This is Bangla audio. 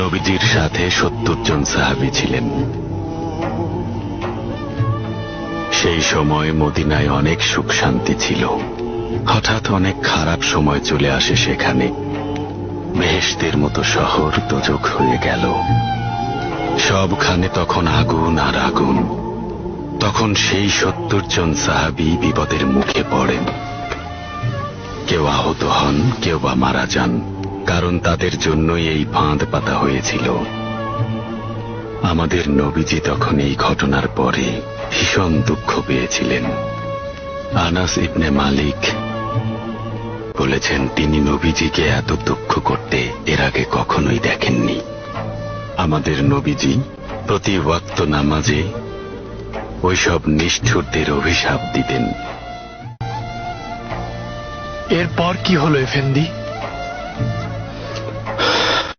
নবীজির সাথে 70 জন সাহাবী ছিলেন। সেই সময় মদিনায় অনেক সুখ শান্তি ছিল। হঠাৎ অনেক খারাপ সময় চলে আসে সেখানে। বেহেশতের মতো শহর দোজখ হয়ে গেল। সবখানে তখন আগুন আর আগুন। তখন সেই 70 জন সাহাবী বিপদের মুখে পড়েন। কেউ আহত হন, কেউ বা মারা যান, কারণ তাদের জন্যই এই ফাঁদ পাতা হয়েছিল। আমাদের নবীজি তখন এই ঘটনার পরে ভীষণ দুঃখ পেয়েছিলেন। আনাস ইবনে মালিক বলেছেন, তিনি নবীজিকে এত দুঃখ করতে এর আগে কখনোই দেখেননি। আমাদের নবীজি প্রতি ওয়াক্ত নামাজে ওইসব নিষ্ঠুরদের অভিশাপ দিতেন। এরপর কি হলো এফেন্দি?